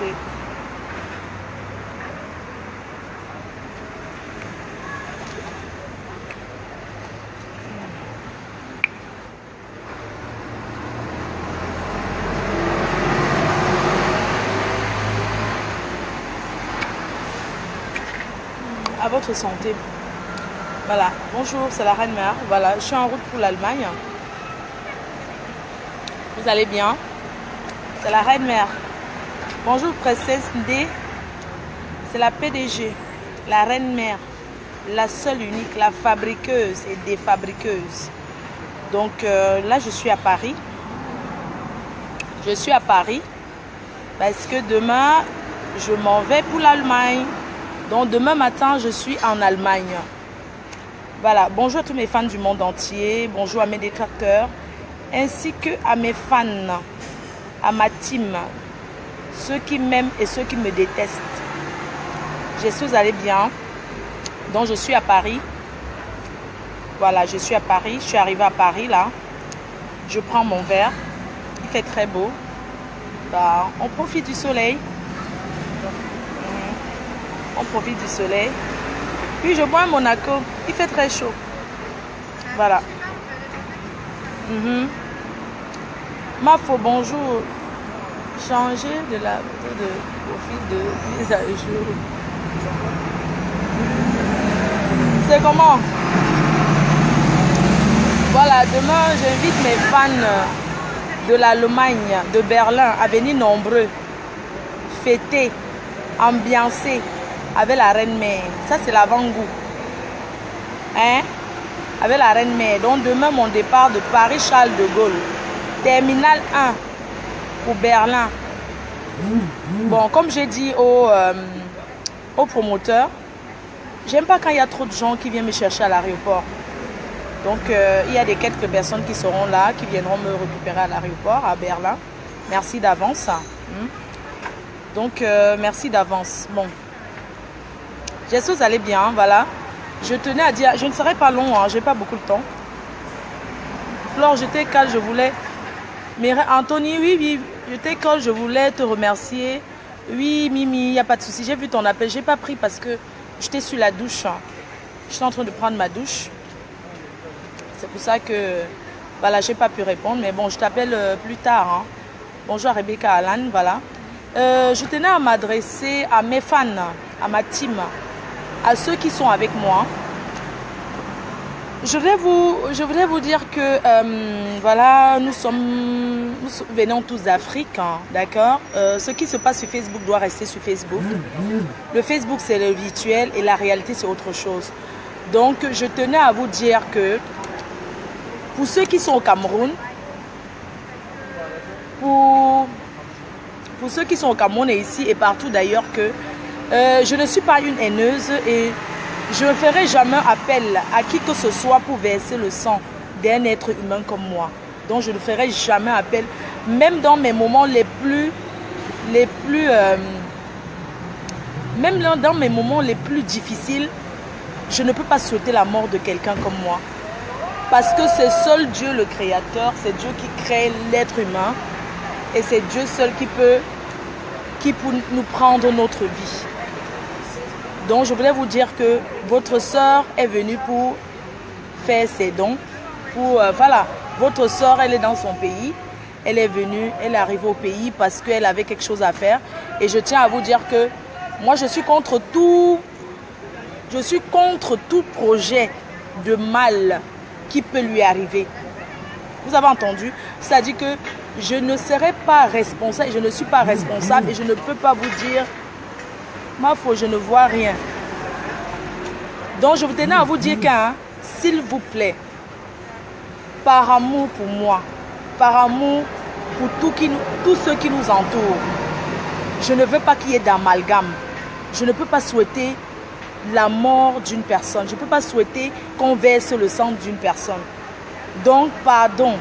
santé. À votre santé. Voilà, bonjour, c'est la Reine Mère. Voilà, je suis en route pour l'Allemagne. Vous allez bien? C'est la Reine Mère. Bonjour, princesse D. C'est la PDG, la Reine Mère, la seule unique, la fabriqueuse et défabriqueuse. Donc là, je suis à Paris. Je suis à Paris parce que demain, je m'en vais pour l'Allemagne. Donc demain matin, je suis en Allemagne. Voilà, bonjour à tous mes fans du monde entier, bonjour à mes détracteurs, ainsi que à mes fans, à ma team, ceux qui m'aiment et ceux qui me détestent. J'espère que vous allez bien. Donc je suis à Paris. Voilà, je suis à Paris, je suis arrivée à Paris là. Je prends mon verre, il fait très beau. Bah, on profite du soleil. On profite du soleil. Puis je bois un Monaco. Il fait très chaud. Voilà. Mafo, bonjour. Changer de la photo de profil de mise à jour. C'est comment? Voilà, demain j'invite mes fans de l'Allemagne, de Berlin, à venir nombreux. Fêter, ambiancer avec la Reine Mère. Ça, c'est l'avant-goût. Hein? Avec la Reine Mère. Donc, demain, mon départ de Paris-Charles de Gaulle. Terminal 1 pour Berlin. Bon, comme j'ai dit au promoteur, j'aime pas quand il y a trop de gens qui viennent me chercher à l'aéroport. Donc, il y a quelques personnes qui seront là, qui viendront me récupérer à l'aéroport, à Berlin. Merci d'avance. Donc, merci d'avance. Bon. J'espère que vous allez bien, voilà. Je tenais à dire, je ne serai pas long, hein, je n'ai pas beaucoup de temps. Flore, j'étais calme, je voulais... Mais Anthony, oui, j'étais calme, je voulais te remercier. Oui, Mimi, il n'y a pas de souci. J'ai vu ton appel, je n'ai pas pris parce que j'étais sur la douche. Hein. J'étais en train de prendre ma douche. C'est pour ça que, voilà, je n'ai pas pu répondre. Mais bon, je t'appelle plus tard. Hein. Bonjour Rebecca Alan, voilà. Je tenais à m'adresser à mes fans, à ma team, à ceux qui sont avec moi. Je voudrais vous dire que voilà, nous venons tous d'Afrique, hein, d'accord. Ce qui se passe sur Facebook doit rester sur Facebook. Le Facebook, c'est le virtuel et la réalité, c'est autre chose. Donc, je tenais à vous dire que pour ceux qui sont au Cameroun, pour ceux qui sont au Cameroun et ici et partout d'ailleurs, que je ne suis pas une haineuse et je ne ferai jamais appel à qui que ce soit pour verser le sang d'un être humain comme moi. Donc je ne ferai jamais appel, même dans mes moments même dans mes moments les plus difficiles, je ne peux pas souhaiter la mort de quelqu'un comme moi. Parce que c'est seul Dieu le Créateur, c'est Dieu qui crée l'être humain et c'est Dieu seul qui peut nous prendre notre vie. Donc je voulais vous dire que votre soeur est venue pour faire ses dons. Voilà, votre soeur, elle est dans son pays. Elle est venue, elle est arrivée au pays parce qu'elle avait quelque chose à faire. Et je tiens à vous dire que moi je suis contre tout projet de mal qui peut lui arriver. Vous avez entendu? C'est-à-dire que je ne serai pas responsable, je ne suis pas responsable et je ne peux pas vous dire, ma foi, je ne vois rien. Donc je vous tenais à vous dire qu'un, s'il vous plaît, par amour pour moi, par amour pour tous ceux qui nous entourent, je ne veux pas qu'il y ait d'amalgame. Je ne peux pas souhaiter la mort d'une personne. Je ne peux pas souhaiter qu'on verse le sang d'une personne. Donc, pardon.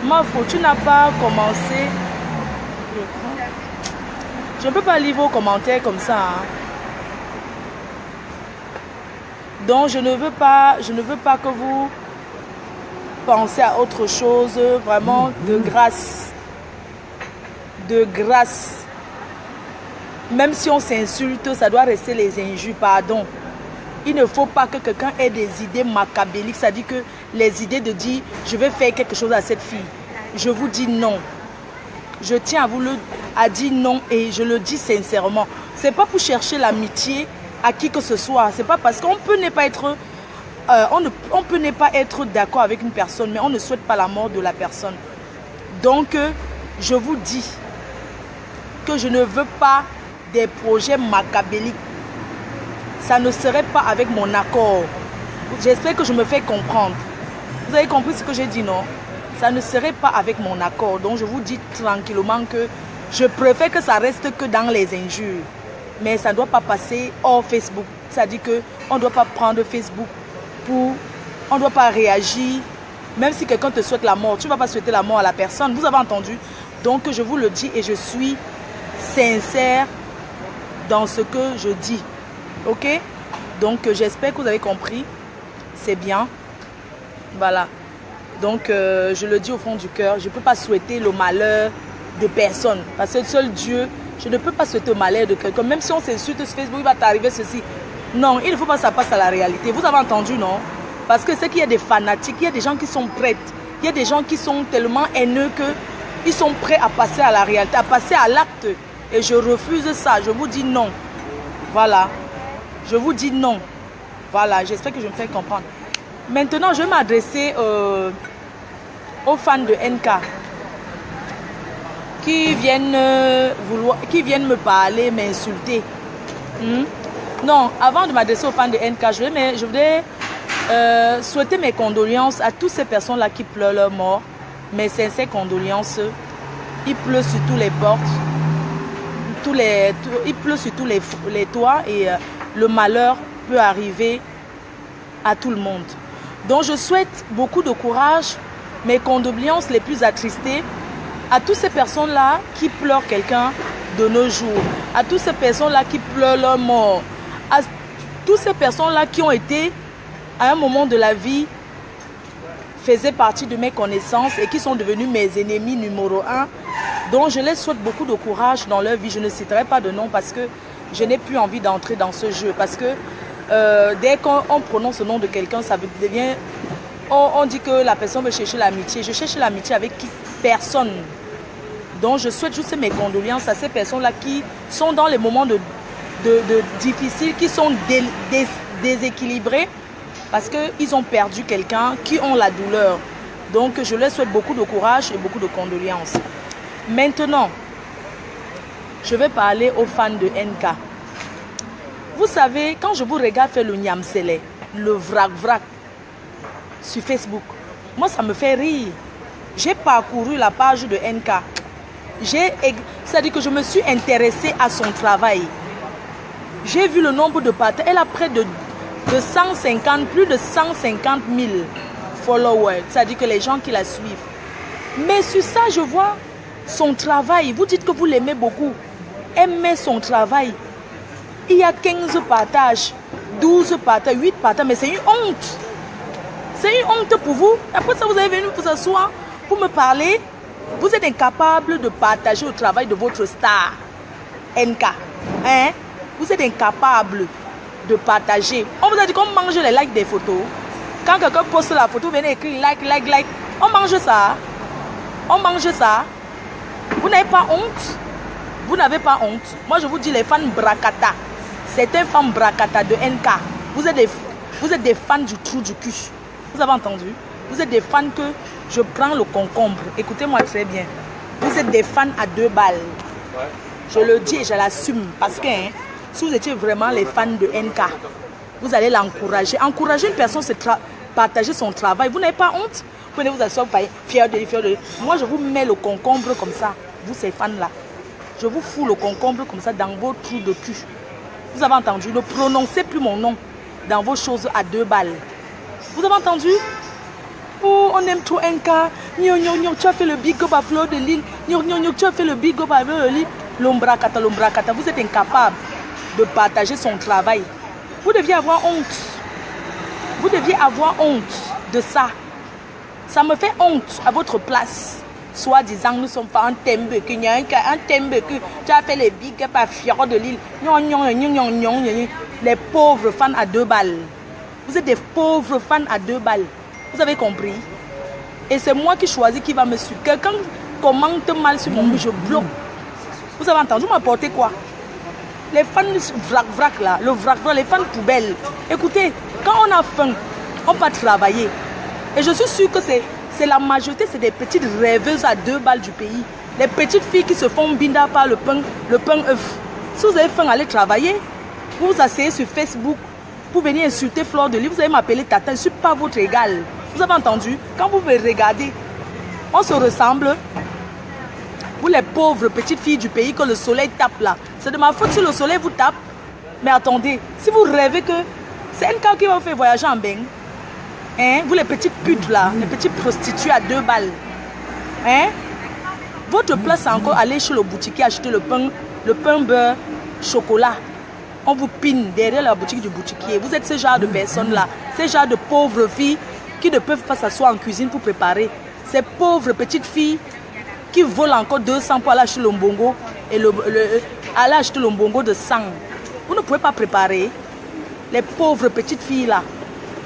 Mafo, tu n'as pas commencé. Je ne peux pas lire vos commentaires comme ça. Hein. Donc, je ne veux pas que vous pensez à autre chose. Vraiment, de grâce. De grâce. Même si on s'insulte, ça doit rester les injures, pardon. Il ne faut pas que quelqu'un ait des idées macabéliques, c'est-à-dire que les idées de dire je vais faire quelque chose à cette fille. Je vous dis non. Je tiens à dire non et je le dis sincèrement. Ce n'est pas pour chercher l'amitié à qui que ce soit. C'est pas parce qu'on peut ne pas être, on peut ne pas être d'accord avec une personne, mais on ne souhaite pas la mort de la personne. Donc, je vous dis que je ne veux pas des projets macabéliques. Ça ne serait pas avec mon accord. J'espère que je me fais comprendre. Vous avez compris ce que j'ai dit, non? Ça ne serait pas avec mon accord. Donc, je vous dis tranquillement que je préfère que ça reste que dans les injures. Mais ça ne doit pas passer hors Facebook. C'est-à-dire qu'on ne doit pas prendre Facebook pour... On ne doit pas réagir. Même si quelqu'un te souhaite la mort, tu ne vas pas souhaiter la mort à la personne. Vous avez entendu? Donc, je vous le dis et je suis sincère dans ce que je dis. Ok? Donc, j'espère que vous avez compris. C'est bien. Voilà. Donc, je le dis au fond du cœur. Je ne peux pas souhaiter le malheur de personne. Parce que seul Dieu, je ne peux pas souhaiter le malheur de quelqu'un. Même si on s'insulte sur Facebook, il va t'arriver ceci. Non, il ne faut pas que ça passe à la réalité. Vous avez entendu, non? Parce que c'est qu'il y a des fanatiques, il y a des gens qui sont prêts. Il y a des gens qui sont tellement haineux qu'ils sont prêts à passer à la réalité, à passer à l'acte. Et je refuse ça. Je vous dis non. Voilà. Je vous dis non. Voilà, j'espère que je me fais comprendre. Maintenant, je vais m'adresser aux fans de NK qui viennent me parler, m'insulter. Non, avant de m'adresser aux fans de NK, je voudrais souhaiter mes condoléances à toutes ces personnes-là qui pleurent leur mort. Mes sincères condoléances. Il pleut sur tous les portes. Il pleut sur tous les toits et le malheur peut arriver à tout le monde. Donc je souhaite beaucoup de courage, mes condoléances les plus attristées à toutes ces personnes-là qui pleurent quelqu'un de nos jours, à toutes ces personnes-là qui pleurent leur mort, à toutes ces personnes-là qui ont été à un moment de la vie faisaient partie de mes connaissances et qui sont devenus mes ennemis numéro 1. Donc je les souhaite beaucoup de courage dans leur vie. Je ne citerai pas de nom parce que je n'ai plus envie d'entrer dans ce jeu. Parce que dès qu'on prononce le nom de quelqu'un, ça devient... On dit que la personne veut chercher l'amitié. Je cherche l'amitié avec qui? Personne. Donc je souhaite juste mes condoléances à ces personnes-là qui sont dans les moments difficiles, qui sont déséquilibrés parce qu'ils ont perdu quelqu'un, qui ont la douleur. Donc je leur souhaite beaucoup de courage et beaucoup de condoléances. Maintenant, je vais parler aux fans de NK. Vous savez, quand je vous regarde faire le Niamsele, le vrac sur Facebook, moi ça me fait rire. J'ai parcouru la page de NK. C'est-à-dire que je me suis intéressée à son travail. J'ai vu le nombre de partages. Elle a près de 150, plus de 150 000 followers. C'est-à-dire que les gens qui la suivent. Mais sur ça, je vois son travail. Vous dites que vous l'aimez beaucoup. Aimez son travail. Il y a 15 partages, 12 partages, 8 partages. Mais c'est une honte. C'est une honte pour vous. Après ça, vous avez venu vous asseoir pour me parler. Vous êtes incapable de partager le travail de votre star, NK. Hein? Vous êtes incapable de partager. On vous a dit qu'on mange les likes des photos. Quand quelqu'un poste la photo, vous venez écrire like. On mange ça. On mange ça. Vous n'avez pas honte? Vous n'avez pas honte? Moi, je vous dis, les fans Brakata. C'est un fan Brakata de NK. Vous êtes des fans du trou du cul. Vous avez entendu? Vous êtes des fans que je prends le concombre. Écoutez-moi très bien. Vous êtes des fans à 2 balles. Ouais. Je le dis et je l'assume. Parce que si vous étiez vraiment les fans de NK, vous allez l'encourager. Encourager une personne, c'est partager son travail. Vous n'avez pas honte? Vous venez vous asseoir, fier de lui. Moi, je vous mets le concombre comme ça. Vous, ces fans-là. Je vous fous le concombre comme ça dans vos trous de cul. Vous avez entendu? Ne prononcez plus mon nom dans vos choses à 2 balles. Vous avez entendu? Oh, on aime trop NK. Tu as fait le big up à Fleur de Lille. Tu as fait le big up à Fleur de Lille. L'ombrakata. Vous êtes incapable de partager son travail. Vous deviez avoir honte. Vous deviez avoir honte de ça. Ça me fait honte à votre place. Soi-disant, nous sommes pas un Tembeku, un Tembeku. Tu as fait les big up à Fior de Lille. Les pauvres fans à 2 balles. Vous êtes des pauvres fans à 2 balles. Vous avez compris? Et c'est moi qui choisis qui va me suivre. Quelqu'un commente mal sur mon but, je bloque. Vous avez entendu m'apporter quoi? Les fans vrac là, le vrac, les fans poubelles. Écoutez, quand on a faim, on va travailler. Et je suis sûre que c'est la majorité, c'est des petites rêveuses à 2 balles du pays. Les petites filles qui se font binda par le pain œuf. Si vous avez faim, allez travailler. Vous vous asseyez sur Facebook pour venir insulter Fleur de Lys. Vous allez m'appeler Tata, je ne suis pas votre égal. Vous avez entendu? Quand vous me regardez, on se ressemble. Vous les pauvres petites filles du pays que le soleil tape là. C'est de ma faute si le soleil vous tape. Mais attendez, si vous rêvez que c'est un cas qui va vous faire voyager en bain. Hein? Vous les petites putes là, les petites prostituées à 2 balles. Hein? Votre place c'est encore aller chez le boutiquier acheter le pain beurre, chocolat. On vous pine derrière la boutique du boutiquier. Vous êtes ce genre de personnes là, ce genre de pauvres filles qui ne peuvent pas s'asseoir en cuisine pour préparer. Ces pauvres petites filles qui volent encore 200 pour aller acheter le mbongo et aller acheter le mbongo de sang. Vous ne pouvez pas préparer. Les pauvres petites filles là,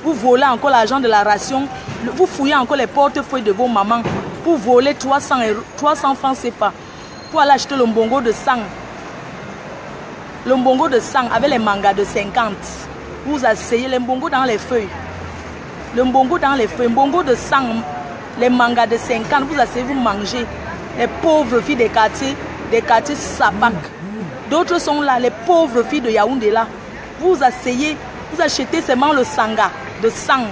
vous volez encore l'argent de la ration, vous fouillez encore les portefeuilles de vos mamans pour voler 300 francs CFA pour aller acheter le mbongo de sang. Le mbongo de sang avec les mangas de 50. Vous asseyez les mbongo dans les feuilles. Le mbongo dans les feuilles, mbongo de sang, les mangas de 50, vous asseyez, vous mangez. Les pauvres filles des quartiers Sapak. D'autres sont là, les pauvres filles de Yaoundé là. Vous asseyez, vous achetez seulement le sanga de sang.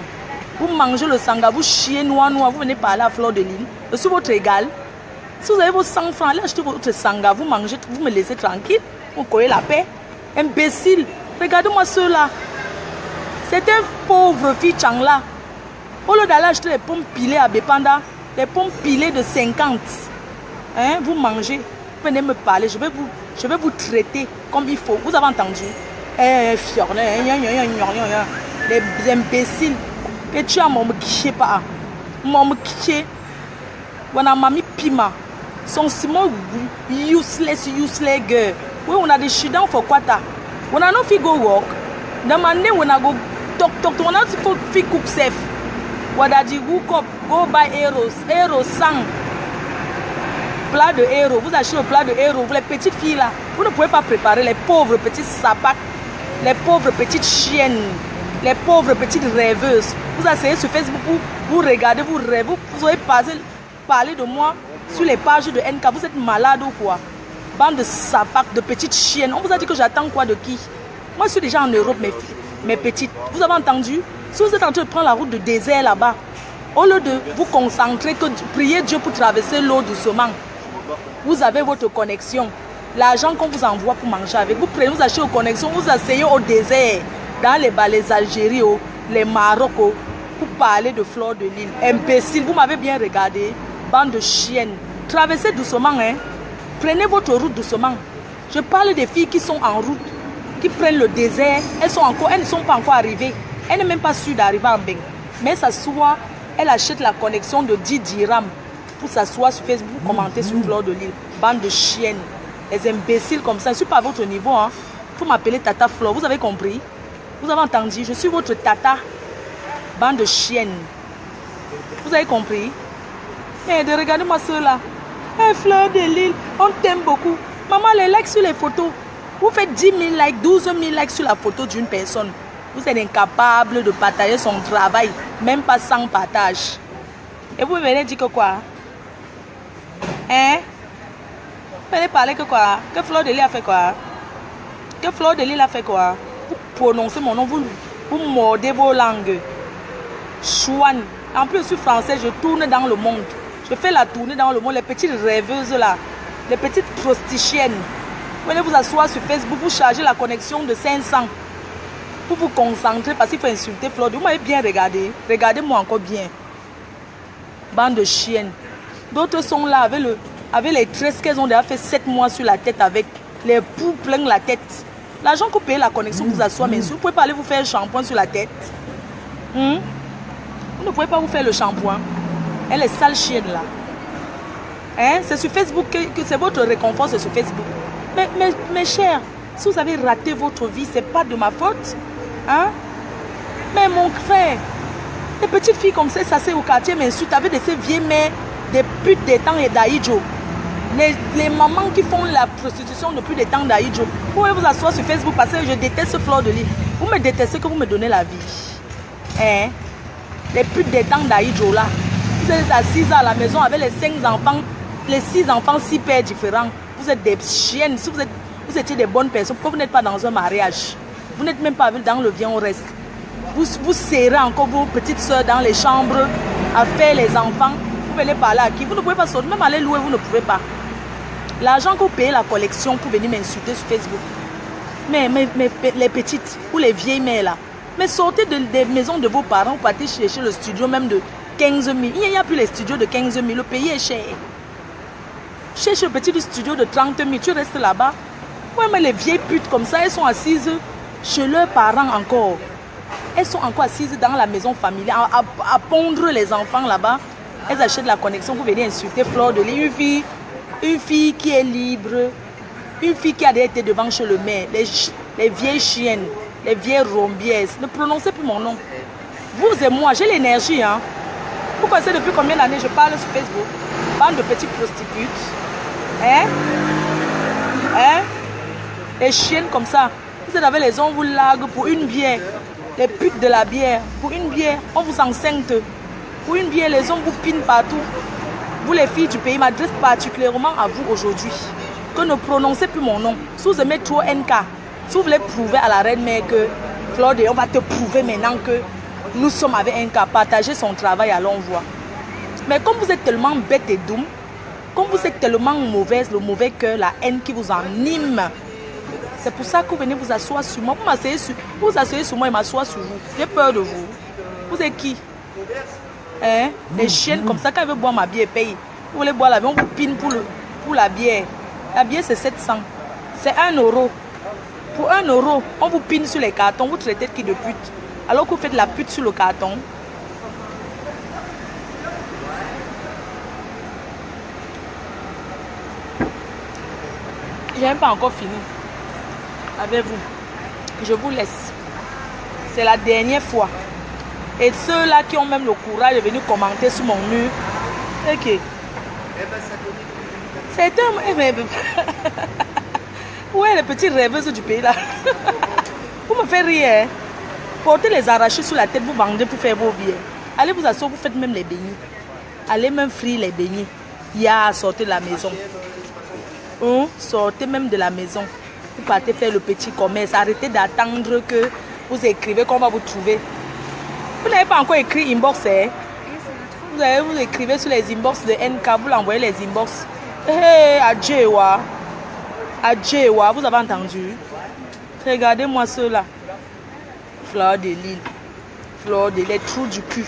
Vous mangez le sanga, vous chiez noir, vous venez parler à Fleur de Lys. Je suis votre égal. Si vous avez vos 100 francs, allez acheter votre sanga, vous mangez, vous me laissez tranquille. Vous connaissez la paix. Imbécile. Regardez-moi ceux-là. C'est un pauvre fille Changla. Au lieu d'aller acheter les pommes pilées à Bepanda, les pommes pilées de 50. Hein, vous mangez, venez me parler, je vais vous traiter comme il faut. Vous avez entendu? Les imbéciles. Et tu as mon kiché pas. Mon kiché. On a mamie Pima. Son simon useless girl. Oui, on a des chidans pour quoi ta? On a no fi go work. Demandez on a go talk. On a fi cook safe. On a dit go buy héros 100. Plat de héros, vous achetez le plat de héros, vous les petites filles là, vous ne pouvez pas préparer les pauvres petites sapates, les pauvres petites chiennes, les pauvres petites rêveuses. Vous asseyez sur Facebook, vous regardez, vous rêvez, vous allez parler de moi sur les pages de NK, vous êtes malade ou quoi? Bande de sapates, de petites chiennes, on vous a dit que j'attends quoi de qui? Moi je suis déjà en Europe mes petites, vous avez entendu? Si vous êtes en train de prendre la route de désert là-bas, au lieu de vous concentrer, que prier Dieu pour traverser l'eau doucement, vous avez votre connexion. L'argent qu'on vous envoie pour manger avec, vous prenez, vous achetez vos connexions, vous asseyez au désert, dans les Algéries, les Maroc, pour parler de Fleur de Lys. Imbécile, vous m'avez bien regardé, bande de chiennes. Traversez doucement, hein. Prenez votre route doucement. Je parle des filles qui sont en route, qui prennent le désert, elles ne sont pas encore arrivées. Elles n'est même pas sûres d'arriver en bain. Mais ça soit, elle achète la connexion de 10 dirhams. Pour s'asseoir sur Facebook, commenter sur Fleur de Lys. Bande de chiennes. Les imbéciles comme ça. Je ne suis pas à votre niveau. Hein. Vous m'appelez Tata Fleur. Vous avez compris? Vous avez entendu? Je suis votre Tata. Bande de chiennes. Vous avez compris? Mais regardez-moi ceux-là. Hey, Fleur de Lys, on t'aime beaucoup. Maman, les likes sur les photos. Vous faites 10 000 likes, 12 000 likes sur la photo d'une personne. Vous êtes incapable de partager son travail. Même pas sans partage. Et vous venez dire que quoi? Hein? Vous allez parler que quoi? Que Fleur de Lys a fait quoi? Que Fleur de Lys a fait quoi? Vous prononcez mon nom, vous mordez vos langues. Chouane. En plus, je suis français, je tourne dans le monde. Je fais la tournée dans le monde. Les petites rêveuses là, les petites prostituées. Vous allez vous asseoir sur Facebook, vous chargez la connexion de 500 pour vous concentrer parce qu'il faut insulter Fleur de Lys. Vous m'avez bien regardé. Regardez-moi encore bien. Bande de chiennes. D'autres sont là avec les tresses qu'elles ont déjà fait 7 mois sur la tête avec les poux plein la tête. L'argent que vous payez la connexion vous assoit, mais vous ne pouvez pas aller vous faire un shampoing sur la tête. Vous ne pouvez pas vous faire le shampoing. Elle est sale chienne là. Hein? C'est sur Facebook que c'est votre réconfort, c'est sur Facebook. Mais mes chers, si vous avez raté votre vie, c'est pas de ma faute. Hein? Mais mon frère, les petites filles comme ça c'est au quartier m'insultent avec de ces vieilles mères, des putes des temps et d'Aïdjo. Les mamans qui font la prostitution depuis les temps d'Aïdjo. Vous pouvez vous asseoir sur Facebook parce que je déteste Fleur de Lys. Vous me détestez que vous me donnez la vie. Hein? Les putes des temps d'Aïdjo là. Vous êtes assises à la maison avec les 5 enfants, les 6 enfants, 6 pères différents. Vous êtes des chiennes. Si vous étiez des bonnes personnes, pourquoi vous n'êtes pas dans un mariage? Vous n'êtes même pas dans le viens au reste. Vous serrez encore vos petites soeurs dans les chambres à faire les enfants. Vous venez parler à qui? Vous ne pouvez pas sortir. Même aller louer, vous ne pouvez pas. L'argent que vous payez la collection pour venir m'insulter sur Facebook. Mais les petites ou les vieilles mères là. Mais sortez des maisons de vos parents, vous partez chercher le studio même de 15 000. Il n'y a plus les studios de 15 000. Le pays est cher. Cherche le petit studio de 30 000. Tu restes là-bas. Ouais, mais les vieilles putes comme ça, elles sont assises chez leurs parents encore. Elles sont encore assises dans la maison familiale à pondre les enfants là-bas. Elles achètent la connexion pour venir insulter Fleur de Lys. Une fille qui est libre. Une fille qui a déjà été devant chez le maire. Les vieilles chiennes. Les vieilles rombières. Ne prononcez plus mon nom. Vous et moi, j'ai l'énergie. Hein. Vous connaissez depuis combien d'années je parle sur Facebook? Bande de petites prostituées. Hein? Hein? Les chiennes comme ça. Vous êtes avec les hommes, vous larguez pour une bière. Les putes de la bière. Pour une bière, on vous enceinte. Pour une bière, les hommes vous pinent partout. Vous les filles du pays, m'adresse particulièrement à vous aujourd'hui. Que ne prononcez plus mon nom. Si vous aimez trop NK, si vous voulez prouver à la reine mère que Fleur de Lys, on va te prouver maintenant que nous sommes avec NK, partagez son travail, allons voir. Mais comme vous êtes tellement bête et doux, comme vous êtes tellement mauvaise, le mauvais cœur, la haine qui vous anime, c'est pour ça que vous venez vous asseoir sur moi. Vous vous asseyez sur moi et m'asseoir sur vous. J'ai peur de vous. Vous êtes qui? Hein? Les chiennes comme ça, quand ils veulent boire ma bière, paye. Vous voulez boire la bière, on vous pine pour la bière. La bière, c'est 700. C'est 1 euro. Pour 1 euro, on vous pine sur les cartons. Vous traitez qui de pute? Alors que vous faites la pute sur le carton. Je n'ai pas encore fini avec vous. Je vous laisse. C'est la dernière fois. Et ceux-là qui ont même le courage de venir commenter sur mon mur. Ok. C'est un... Ouais, les petites rêveuses du pays là. Vous me faites rire. Hein? Portez les arrachés sur la tête, vous vendez pour faire vos billets. Allez vous asseoir, vous faites même les beignets. Allez même frire les beignets. Sortez de la maison. Sortez même de la maison. Vous partez faire le petit commerce. Arrêtez d'attendre que vous écrivez qu'on va vous trouver. Vous n'avez pas encore écrit inbox, hein? Vous écrivez sur les inbox de NK, vous l'envoyez les inbox. Hey, Adjewa. Adjewa, vous avez entendu? Regardez-moi ceux-là. Fleur de Lys. Fleur de Lys, les trous du cul.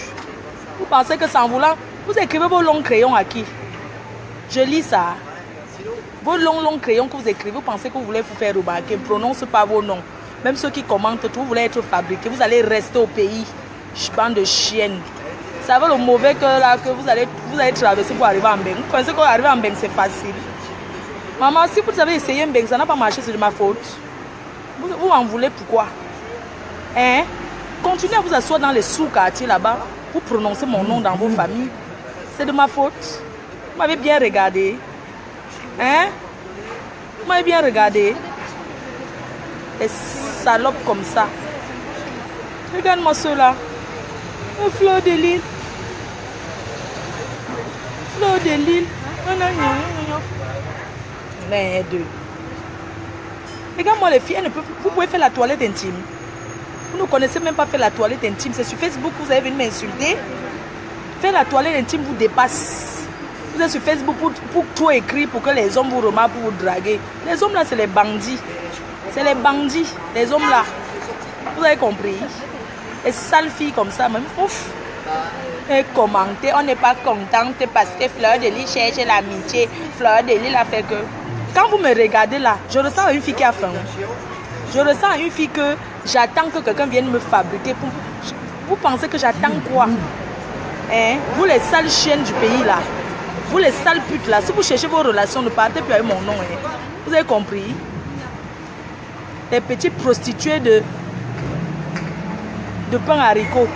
Vous pensez que sans vouloir, vous écrivez vos longs crayons à qui? Je lis ça. Vos longs crayons que vous écrivez, vous pensez que vous voulez vous faire remarquer. Ne prononce pas vos noms. Même ceux qui commentent tout, vous voulez être fabriqués. Vous allez rester au pays. Bande de chiennes. Ça va le mauvais cœur là que vous allez traverser pour arriver en Beng. Vous pensez qu'arriver en Beng c'est facile. Maman, si vous avez essayé un Beng, ça n'a pas marché, c'est de ma faute. Vous en voulez pourquoi? Hein? Continuez à vous asseoir dans les sous-quartiers là-bas. Vous prononcez mon nom dans vos familles. C'est de ma faute. Vous m'avez bien regardé. Hein? Vous m'avez bien regardé. Les salopes comme ça. Regarde-moi ceux-là. Fleur de Lys. Fleur de Lys. Merde. Regarde-moi les filles, vous pouvez faire la toilette intime. Vous ne connaissez même pas faire la toilette intime. C'est sur Facebook que vous allez venir m'insulter. Faire la toilette intime vous dépasse. Vous êtes sur Facebook pour tout écrire, pour que les hommes vous remarquent, pour vous draguer. Les hommes là, c'est les bandits. C'est les bandits, les hommes là. Vous avez compris? Les sales filles comme ça, même. Ouf. Et commenter, on n'est pas contente parce que Fleur de Lys cherche l'amitié. Fleur de Lys a fait que... Quand vous me regardez là, je ressens une fille qui a faim. Je ressens une fille que j'attends que quelqu'un vienne me fabriquer. Vous pensez que j'attends quoi? Hein? Vous les sales chiennes du pays là. Vous les sales putes là, si vous cherchez vos relations, ne partez plus avec mon nom. Hein. Vous avez compris? Les petites prostituées de pain haricot,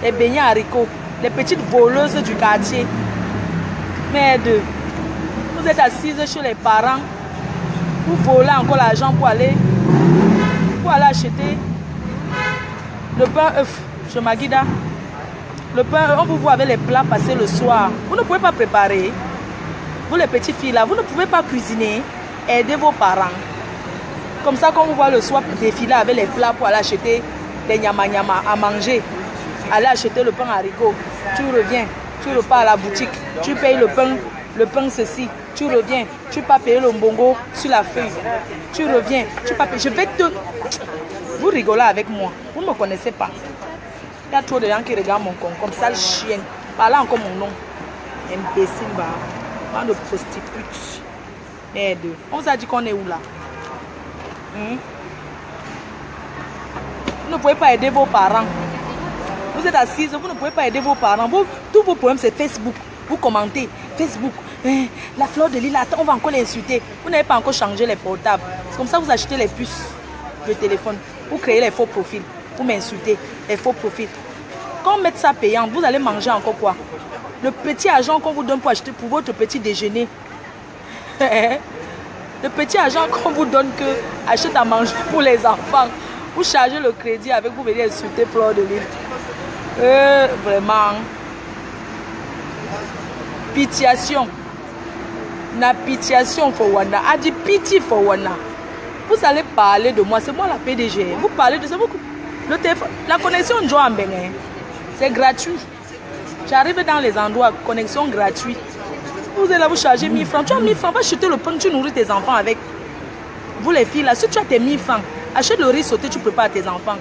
les beignets haricots, les petites voleuses du quartier. Merde, vous êtes assises chez les parents, vous volez encore l'argent pour aller acheter le pain œuf chez Magida. Le pain, on vous voit avec les plats passés le soir. Vous ne pouvez pas préparer. Vous les petites filles là, vous ne pouvez pas cuisiner. Aidez vos parents. Comme ça, quand on vous voit le soir défiler avec les plats pour aller acheter des nyama à manger, aller acheter le pain haricot, tu reviens, tu repars à la boutique, tu payes le pain ceci, tu reviens, tu ne peux pas payer le mbongo sur la feuille, tu reviens, tu ne peux pas payer. Je vais te... Vous rigolez avec moi, vous ne me connaissez pas. Il y a trop de gens qui regardent mon compte comme ça, le chien. Parlez encore mon nom. Imbécile, bande de prostituées. Merde. On vous a dit qu'on est où là? Vous ne pouvez pas aider vos parents. Vous êtes assises, vous ne pouvez pas aider vos parents. Tous vos problèmes, c'est Facebook. Vous commentez. Facebook. La fleur de l'île, on va encore l'insulter. Vous n'avez pas encore changé les portables. C'est comme ça que vous achetez les puces de téléphone. Vous créez les faux profils. Vous m'insultez. Les faux profils. Quand on met ça payant, vous allez manger encore quoi? Le petit argent qu'on vous donne pour acheter pour votre petit déjeuner. Le petit argent qu'on vous donne que achète à manger pour les enfants. Vous chargez le crédit avec vous venez insulter Fleur de l'île. Vraiment. Pitiation. Na pitiation for Wana. A dit pitié for Wana. Vous allez parler de moi. C'est moi la PDG. Vous parlez de ça. Le téléphone, la connexion de Joe Ambeng, c'est gratuit. J'arrive dans les endroits, connexion gratuite. Vous allez là, vous charger 1000 francs. Tu as 1000 francs, va acheter le pain, tu nourris tes enfants avec. Vous les filles là, si tu as tes 1000 francs, achète le riz sauté, tu prépares à tes enfants.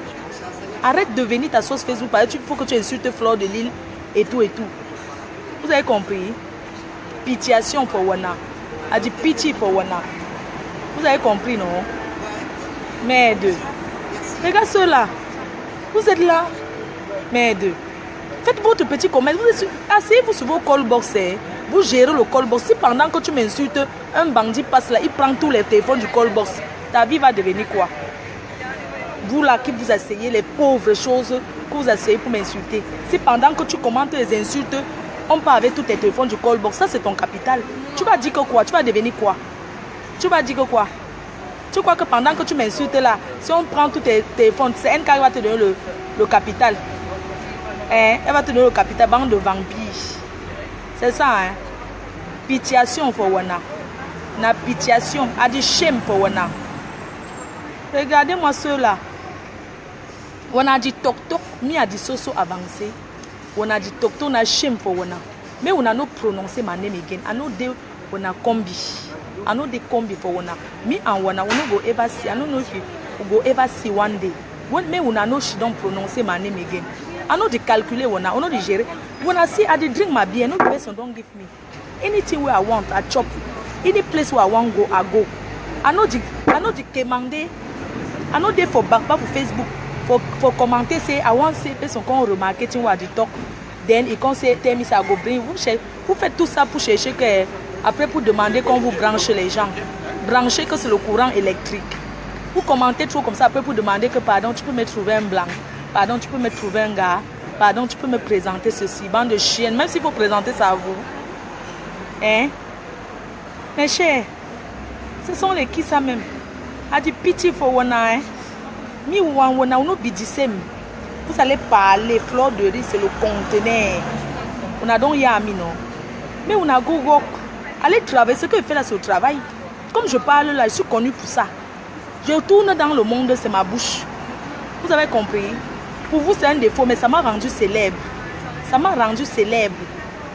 Arrête de venir ta sauce Facebook, il faut que tu insultes Fleur de l'île et tout et tout. Vous avez compris? Pitiation pour Wana. A dit pitié pour Wana. Vous avez compris, non? Merde. Regarde ceux-là. Vous êtes là. Merde. Faites votre petit commerce. Asseyez-vous sur vos call box. Vous gérez le call box. Si pendant que tu m'insultes, un bandit passe là, il prend tous les téléphones du call box. Ta vie va devenir quoi? Vous là qui vous asseyez les pauvres choses que vous asseyez pour m'insulter. Si pendant que tu commentes les insultes, on part avec tous tes téléphones du call box, ça c'est ton capital. Tu vas dire que quoi? Tu vas devenir quoi? Tu vas dire que quoi? Tu crois que pendant que tu m'insultes là, si on prend tous tes téléphones, c'est NK qui va te donner le capital. Elle va te donner le capital, bande de vampires. C'est ça, hein? Pitiation pour Wana. Na pitiation, a dit shame pour Wana. Regardez-moi ceux-là. On a dit toc-toc, mi a dit soso avancé. On a dit toc-toc, on a shame pour Wana. Mais on a not prononcé ma name again. I know they on a combi. I know they combi for Wana. Me and Wana, we no go ever see. I don't know if you go ever see one day. When me una know she don't pronounce my name again. I know they calculate Wana. I know they gérer. When I see I dey drink my beer, no the person don't give me anything where I want. I chop. Any place where I want go, I go. I know the commande. I know they for back for Facebook for commenter say I want say person qu'on remarketing what I talk. Then il can say tell me ça go bring vous faites tout ça pour chercher que après pour demander qu'on vous branche les gens. Brancher que c'est le courant électrique. Vous commentez trop comme ça après pour demander que pardon tu peux me trouver un blanc. Pardon tu peux me trouver un gars. Pardon tu peux me présenter ceci. Bande de chiennes. Même s'il faut présenter ça à vous. Hein? Mes chers. Ce sont les qui ça même. A dit pitié pour Wana. Hein? Mi Wana no bidisem. Vous allez parler. Fleur de riz c'est le conteneur. On a donc yami non. Mais on a go. Allez travailler. Ce que je fais là c'est le travail. Comme je parle là, je suis connue pour ça. Je tourne dans le monde, c'est ma bouche. Vous avez compris? Pour vous, c'est un défaut, mais ça m'a rendu célèbre. Ça m'a rendu célèbre.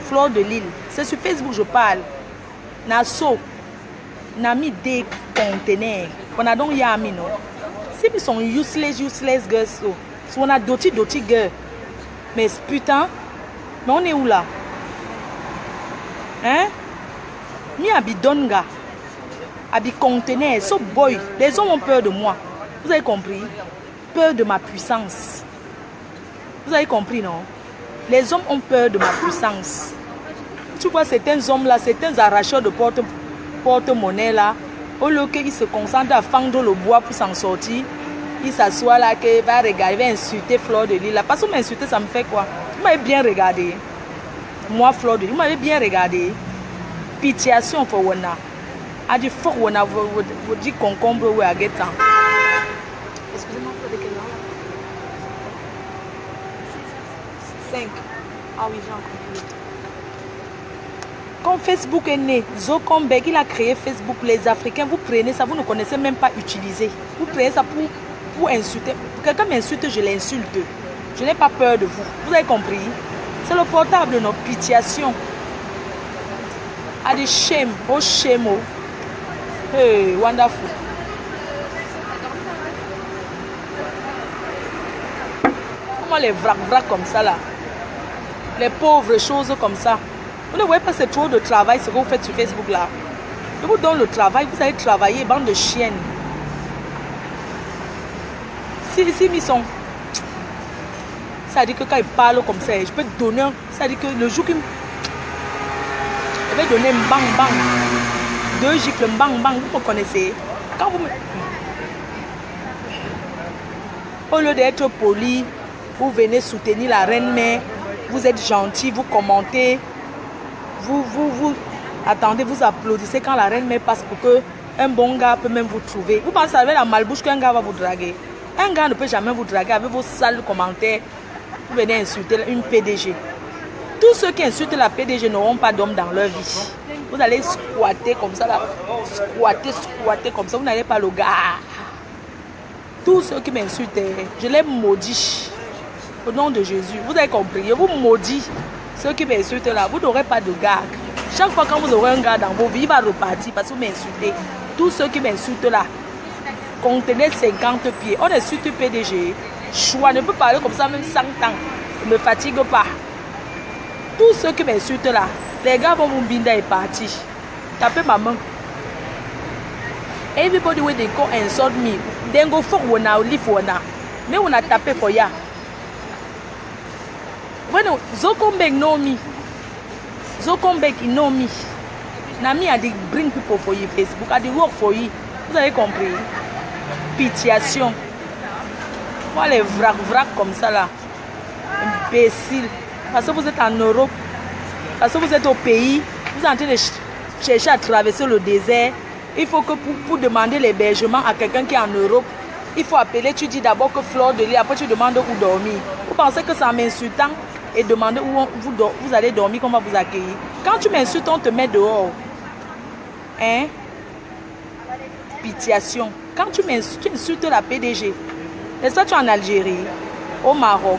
Fleur de l'île. C'est sur Facebook que je parle. Naso. Nami des conteneurs. On a donc yami, non? Si ils sont useless girls, si on a doti girls. Mais putain, mais on est où là? Hein? Mi abidonga. Abi conteneur, so boy. Les hommes ont peur de moi. Vous avez compris? Peur de ma puissance. Vous avez compris, non? Les hommes ont peur de ma puissance. Tu vois certains hommes là, certains arracheurs de porte-monnaie là, au lieu qu'ils se concentrent à fendre le bois pour s'en sortir, il s'assoit là, qu'il va regarder, il va insulter Fleur de Lys là. Parce que m'insulter, ça me fait quoi? Vous m'avez bien regardé. Moi, Fleur de Lys, vous m'avez bien regardé. Pitiation pour Wana. A dit fort Wana, vous dites concombre ou à guettant. Excusez-moi, vous avez quelle heure? 5. Ah oui, j'ai encore. Quand Facebook est né, Zokombe, il a créé Facebook. Les Africains, vous prenez ça, vous ne connaissez même pas utiliser. Vous prenez ça pour insulter. Quelqu'un m'insulte, je l'insulte. Je n'ai pas peur de vous. Vous avez compris? C'est le portable de notre pitiation. A des shame, oh shame, oh. Hey, wonderful. Comment les vrac comme ça là? Les pauvres choses comme ça. Vous ne voyez pas, c'est trop de travail ce que vous faites sur Facebook là. Je vous donne le travail, vous allez travailler, bande de chiennes. Si ils sont. Ça dit que quand ils parlent comme ça, je peux te donner. Ça dit que le jour qu'il. Je vais donner un bang bang. 2 gifles, bang bang, vous me connaissez. Quand vous me. Au lieu d'être poli, vous venez soutenir la reine-mère, vous êtes gentil, vous commentez. Vous attendez, vous applaudissez quand la reine-mère passe pour que un bon gars peut même vous trouver. Vous pensez avec la malbouche qu'un gars va vous draguer. Un gars ne peut jamais vous draguer avec vos sales commentaires. Vous venez insulter une PDG. Tous ceux qui insultent la PDG n'auront pas d'homme dans leur vie. Vous allez squatter comme ça, là. Squatter comme ça. Vous n'allez pas le gars. Tous ceux qui m'insultent, je les maudis. Au nom de Jésus. Vous avez compris. Je vous maudis. Ceux qui m'insultent là, vous n'aurez pas de gars. Chaque fois quand vous aurez un gars dans vos vies, il va repartir parce que vous m'insultez. Tous ceux qui m'insultent là, contenez 50 pieds. On insulte PDG. Choix ne peut parler comme ça même 100 ans. Ne me fatigue pas. Tous ceux qui m'insultent là, les gars vont vous binder et partir. Tapez ma main. Everybody when they go insult me, then go for one now, leave one now. Mais on a tapé for ya. When Zokombe know me, Zokombe know me. Nami a dit bring people for you Facebook, a dit work for you. Vous avez compris? Pitiation. Moi les vrac comme ça là, imbécile. Parce que vous êtes en Europe, parce que vous êtes au pays, vous êtes en train de chercher à traverser le désert. Il faut que pour demander l'hébergement à quelqu'un qui est en Europe, il faut appeler, tu dis d'abord que Fleur de Lys, après tu demandes où dormir. Vous pensez que c'est en m'insultant et demander où vous allez dormir, qu'on va vous accueillir. Quand tu m'insultes, on te met dehors. Hein? Pitiation. Quand tu insultes la PDG, n'est-ce pas tu es en Algérie, au Maroc,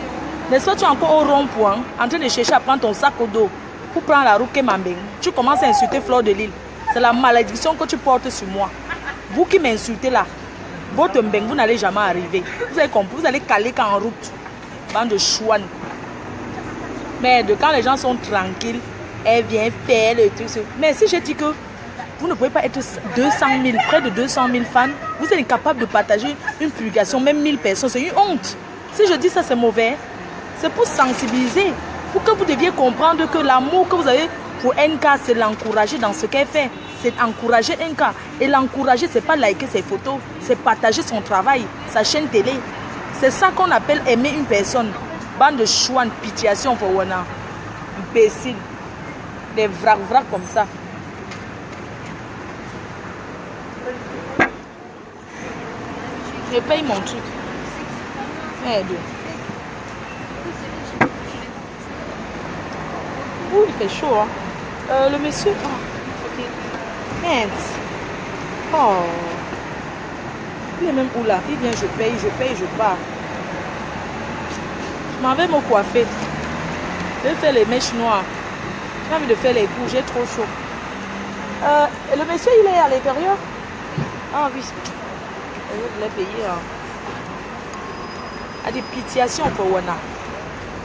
n'est-ce pas tu es encore au rond-point, en train de chercher à prendre ton sac au dos pour prendre la route Kemambeng. Tu commences à insulter Fleur de Lys. C'est la malédiction que tu portes sur moi. Vous qui m'insultez là, votre mbeng, vous n'allez jamais arriver. Vous avez compris, vous allez caler quand en route. Bande de chouane. Merde, quand les gens sont tranquilles, elle vient faire le truc. Mais si je dis que vous ne pouvez pas être 200 000, près de 200 000 fans, vous êtes incapable de partager une publication, même 1000 personnes, c'est une honte. Si je dis ça, c'est mauvais. C'est pour sensibiliser, pour que vous deviez comprendre que l'amour que vous avez pour NK, c'est l'encourager dans ce qu'elle fait. C'est encourager NK. Et l'encourager, c'est pas liker ses photos, c'est partager son travail, sa chaîne télé. C'est ça qu'on appelle aimer une personne. Bande de chouane, pitiation pour Wana. Imbécile. Des vrac comme ça. Je paye mon truc. Merde. Ouh, il fait chaud, hein. Le monsieur... Oh. Merde. Oh. Il est même où là? Il vient, je paye, je pars. Je m'en vais me coiffer. Je vais faire les mèches noires. J'ai envie de faire les coups, j'ai trop chaud. Le monsieur, il est à l'intérieur? Ah oui. Je l'ai payé. Hein. A des pitiations pour Wana.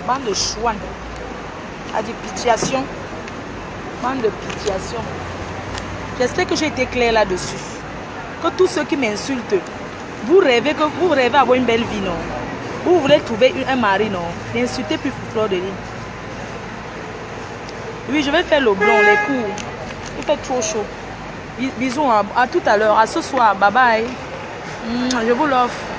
Bande de chouane. A des pitiations. Bande de pitiations. J'espère que j'ai été clair là-dessus. Que tous ceux qui m'insultent, vous rêvez avoir une belle vie, non? Vous voulez trouver un mari, non? N'insultez plus Fleur de Lys. Oui, je vais faire le blond, les cours. Il fait trop chaud. Bisous, à tout à l'heure, à ce soir. Bye bye. Je vous l'offre.